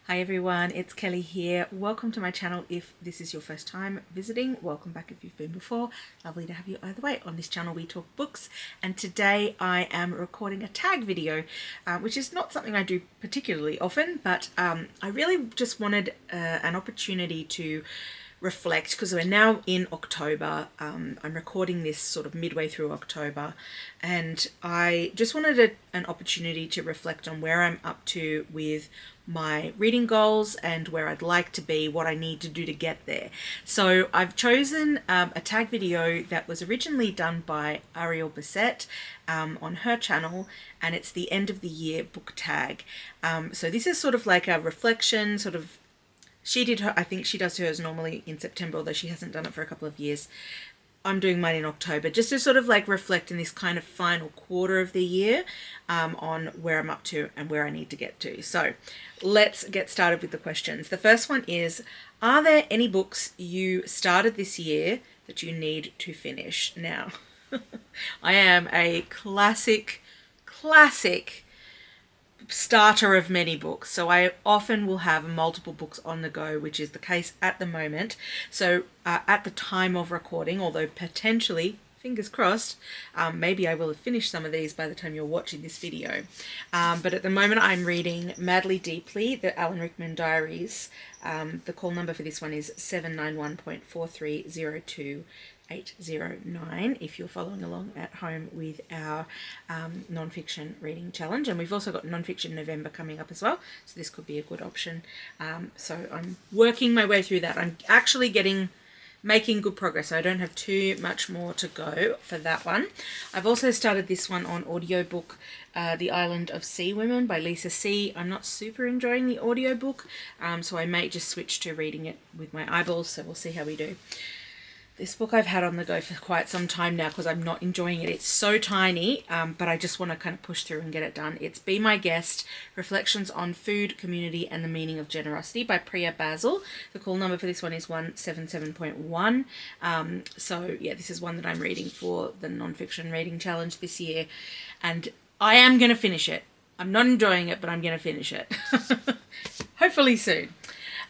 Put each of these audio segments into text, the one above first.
Hi everyone, it's Kelly here. Welcome to my channel if this is your first time visiting. Welcome back if you've been before. Lovely to have you either way. On this channel we talk books, and today I am recording a tag video, which is not something I do particularly often, but I really just wanted an opportunity to reflect, because we're now in October. I'm recording this sort of midway through October, and I just wanted an opportunity to reflect on where I'm up to with my reading goals and where I'd like to be, what I need to do to get there. So I've chosen a tag video that was originally done by Ariel Bassett on her channel, and it's the end of the year book tag. So this is sort of like a reflection, sort of. She did her, I think she does hers normally in September, although she hasn't done it for a couple of years. I'm doing mine in October, just to sort of like reflect in this kind of final quarter of the year on where I'm up to and where I need to get to. So let's get started with the questions. The first one is, are there any books you started this year that you need to finish? Now, I am a classic starter of many books, so I often will have multiple books on the go, which is the case at the moment. So at the time of recording, although potentially, fingers crossed, maybe I will have finished some of these by the time you're watching this video, but at the moment I'm reading Madly Deeply, the Alan Rickman diaries. The call number for this one is 791.4302809 if you're following along at home with our non-fiction reading challenge. And we've also got non-fiction November coming up as well, so this could be a good option. So I'm working my way through that. I'm actually making good progress, so I don't have too much more to go for that one. I've also started this one on audiobook, The Island of Sea Women by Lisa C. I'm not super enjoying the audiobook, so I may just switch to reading it with my eyeballs, so we'll see how we do. This book I've had on the go for quite some time now because I'm not enjoying it. It's so tiny, but I just want to kind of push through and get it done. It's Be My Guest, Reflections on Food, Community and the Meaning of Generosity by Priya, Basil. The call number for this one is 177.1. So yeah, this is one that I'm reading for the non-fiction reading challenge this year, and I am going to finish it. I'm not enjoying it, but I'm going to finish it. Hopefully soon.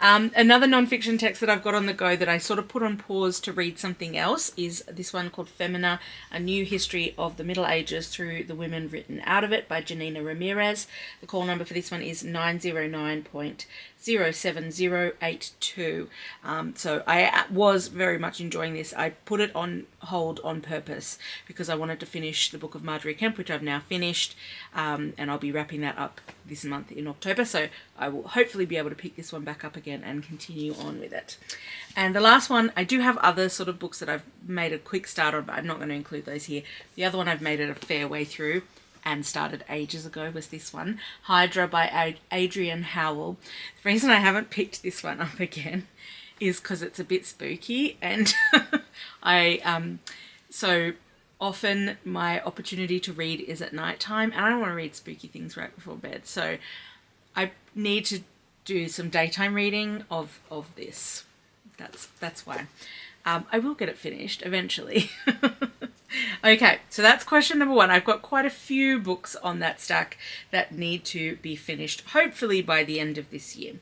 Another non-fiction text that I've got on the go that I sort of put on pause to read something else is this one called Femina, A New History of the Middle Ages Through the Women Written Out of It by Janina Ramirez. The call number for this one is 909.07082. So I was very much enjoying this. I put it on hold on purpose because I wanted to finish the book of Marjorie Kemp, which I've now finished, and I'll be wrapping that up this month in October, so I will hopefully be able to pick this one back up again and continue on with it. And the last one, I do have other sort of books that I've made a quick start on, but I'm not going to include those here. The other one I've made it a fair way through and started ages ago was this one, Hydra by Adrienne Howell. The reason I haven't picked this one up again is because it's a bit spooky, and so often my opportunity to read is at night time, and I don't want to read spooky things right before bed, so I need to do some daytime reading of this. That's why. I will get it finished eventually. Okay, so that's question number one. I've got quite a few books on that stack that need to be finished, hopefully by the end of this year.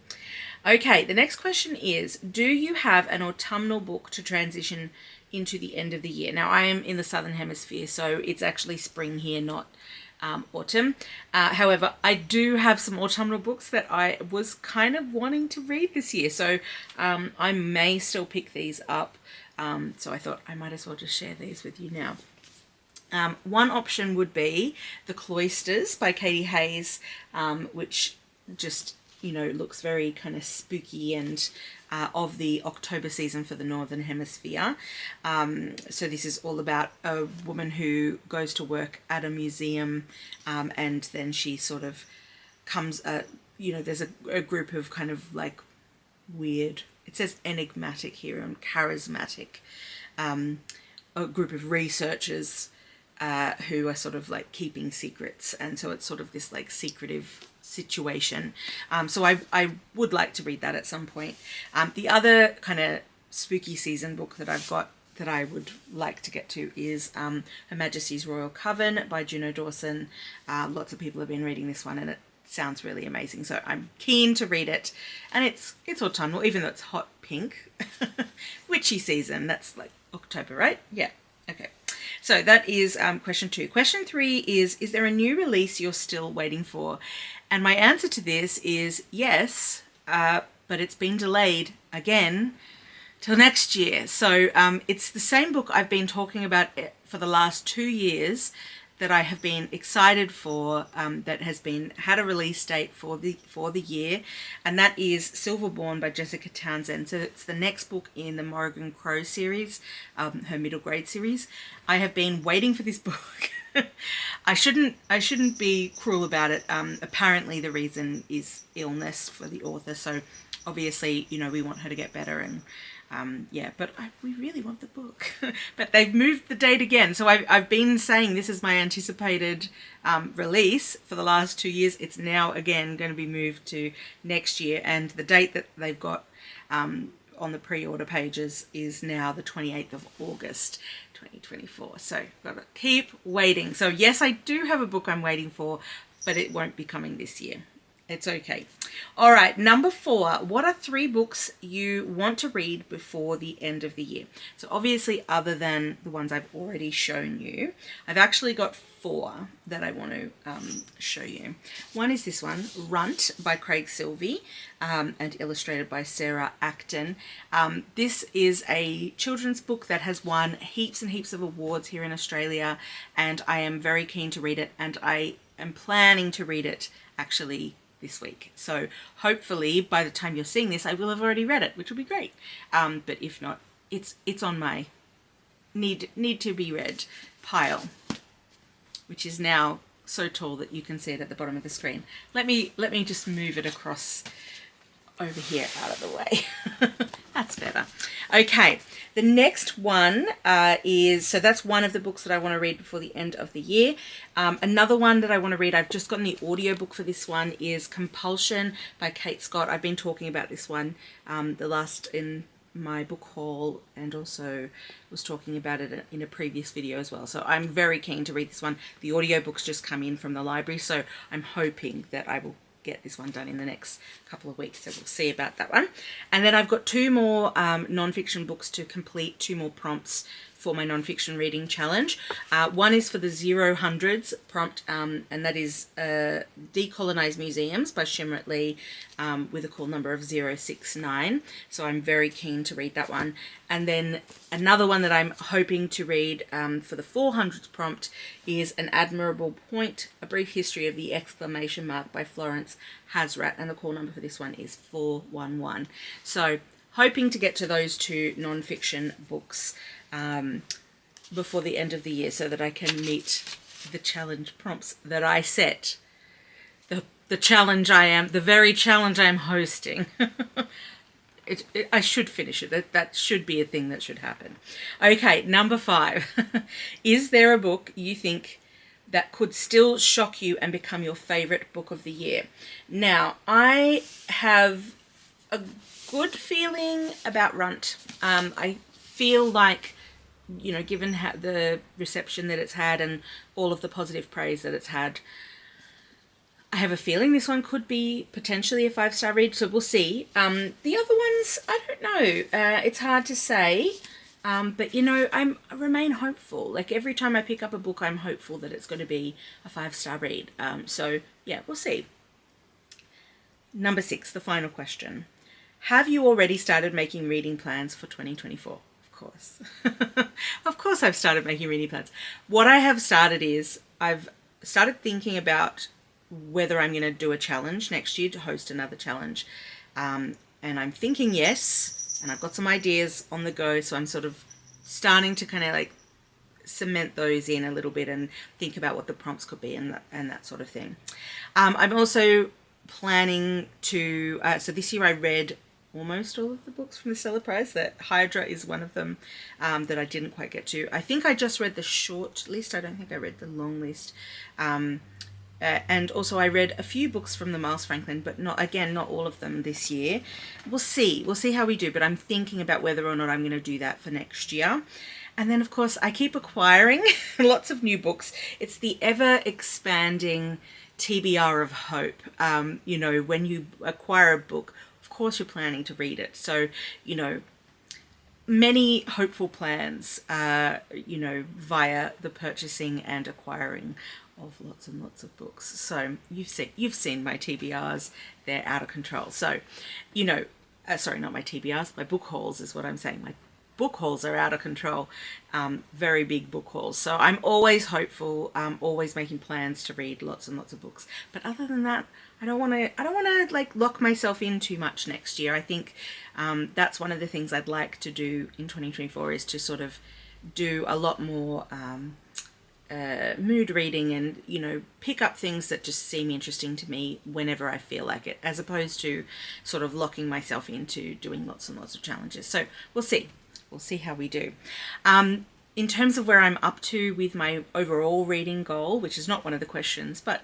Okay, the next question is, do you have an autumnal book to transition into the end of the year? Now, I am in the Southern Hemisphere, so it's actually spring here, not autumn. However, I do have some autumnal books that I was kind of wanting to read this year, so I may still pick these up. So I thought I might as well just share these with you now. One option would be The Cloisters by Katy Hayes, which just, looks very kind of spooky and of the October season for the Northern Hemisphere. So this is all about a woman who goes to work at a museum, and then she sort of comes, there's a group of kind of like weird, it says enigmatic here and charismatic, a group of researchers who are sort of like keeping secrets, and so it's sort of this like secretive situation. So I would like to read that at some point. The other kind of spooky season book that I've got that I would like to get to is Her Majesty's Royal Coven by Juno, Dawson. Lots of people have been reading this one, and it sounds really amazing. So I'm keen to read it. And it's autumnal, even though it's hot pink. Witchy season. That's like October, right? Yeah. Okay. So that is question 2. Question 3 is there a new release you're still waiting for? And my answer to this is yes, but it's been delayed again till next year. So it's the same book I've been talking about for the last 2 years that I have been excited for, that has had a release date for the year, and that is Silverborn by Jessica Townsend. So it's the next book in the Morrigan Crow series, her middle grade series. I have been waiting for this book. I shouldn't be cruel about it. Apparently the reason is illness for the author, so obviously, you know, we want her to get better, and yeah, but we really want the book. But they've moved the date again. So I've been saying this is my anticipated release for the last 2 years. It's now again going to be moved to next year. And the date that they've got on the pre-order pages is now the 28th of August, 2024. So got to keep waiting. So yes, I do have a book I'm waiting for, but it won't be coming this year. It's okay. All right, number 4. What are 3 books you want to read before the end of the year? So obviously, other than the ones I've already shown you, I've actually got 4 that I want to show you. One is this one, Runt by Craig Silvey, and illustrated by Sarah Acton. This is a children's book that has won heaps and heaps of awards here in Australia, and I am very keen to read it, and I am planning to read it actually this week. So hopefully by the time you're seeing this, I will have already read it, which will be great. But if not, it's on my need to be read pile, which is now so tall that you can see it at the bottom of the screen. Let me just move it across over here out of the way. That's better. Okay, the next one is, so that's one of the books that I want to read before the end of the year. Another one that I want to read, I've just gotten the audiobook for this one, is Compulsion by Kate Scott. I've been talking about this one the last in my book haul, and also was talking about it in a previous video as well. So I'm very keen to read this one. The audiobooks just come in from the library, so I'm hoping that I will get this one done in the next couple of weeks, so we'll see about that one. And then I've got 2 more non-fiction books to complete, 2 more prompts for my non-fiction reading challenge. One is for the 000s prompt, and that is Decolonize Museums by Shimrit Lee, with a call number of 069. So I'm very keen to read that one. And then another one that I'm hoping to read for the 400s prompt is An Admirable Point, A Brief History of the Exclamation Mark by Florence, Hazrat, and the call number for this one is 411. So hoping to get to those 2 non-fiction books before the end of the year, so that I can meet the challenge prompts that I set. The challenge the very challenge I am hosting. I should finish it. That should be a thing that should happen. Okay, number 5. Is there a book you think that could still shock you and become your favourite book of the year? Now, I have a good feeling about Runt. I feel like, you know, given the reception that it's had and all of the positive praise that it's had, I have a feeling this one could be potentially a 5-star read, so we'll see. The other ones, I don't know. It's hard to say, but, you know, I remain hopeful. Like, every time I pick up a book, I'm hopeful that it's going to be a 5-star read. So, yeah, we'll see. Number 6, the final question. Have you already started making reading plans for 2024? Of course. Of course I've started making reading plans. What I have started is I've started thinking about whether I'm going to do a challenge next year, to host another challenge. And I'm thinking yes, and I've got some ideas on the go, so I'm sort of starting to kind of like cement those in a little bit and think about what the prompts could be and that sort of thing. I'm also planning to, so this year I read almost all of the books from the Stellar Prize. That Hydra is one of them that I didn't quite get to. I think I just read the short list. I don't think I read the long list. And also I read a few books from the Miles Franklin, but not all of them this year. We'll see how we do, but I'm thinking about whether or not I'm going to do that for next year. And then, of course, I keep acquiring lots of new books. It's the ever expanding TBR of hope. You know, when you acquire a book, of course you're planning to read it. So, you know, many hopeful plans, you know, via the purchasing and acquiring of lots and lots of books. So you've seen my TBRs, they're out of control. So, you know, sorry, not my TBRs, my book hauls is what I'm saying. My book hauls are out of control, very big book hauls. So I'm always hopeful, always making plans to read lots and lots of books. But other than that, I don't want to like lock myself in too much next year. I think that's one of the things I'd like to do in 2024 is to sort of do a lot more mood reading and, you know, pick up things that just seem interesting to me whenever I feel like it, as opposed to sort of locking myself into doing lots and lots of challenges. So we'll see. We'll see how we do. In terms of where I'm up to with my overall reading goal, which is not one of the questions, but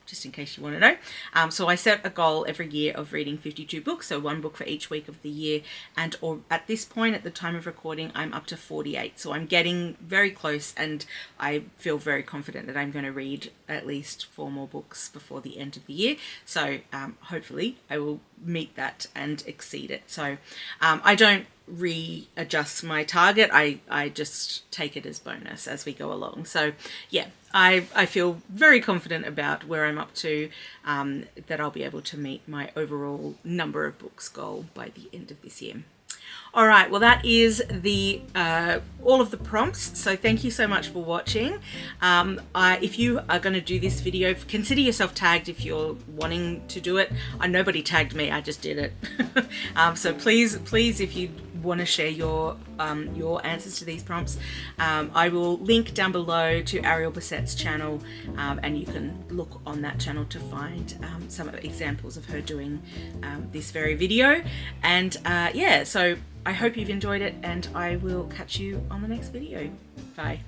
just in case you want to know. So I set a goal every year of reading 52 books, so one book for each week of the year. And or at this point, at the time of recording, I'm up to 48. So I'm getting very close, and I feel very confident that I'm going to read at least 4 more books before the end of the year. So hopefully I will meet that and exceed it. So I don't readjust my target. I just take it as bonus as we go along. So yeah, I feel very confident about where I'm up to, that I'll be able to meet my overall number of books goal by the end of this year. All right, well, that is the all of the prompts. So thank you so much for watching. If you are going to do this video, consider yourself tagged if you're wanting to do it. Nobody tagged me, I just did it. So please, if you want to share your answers to these prompts, I will link down below to Ariel Bassett's channel, and you can look on that channel to find some examples of her doing this very video. And yeah, so I hope you've enjoyed it, and I will catch you on the next video. Bye.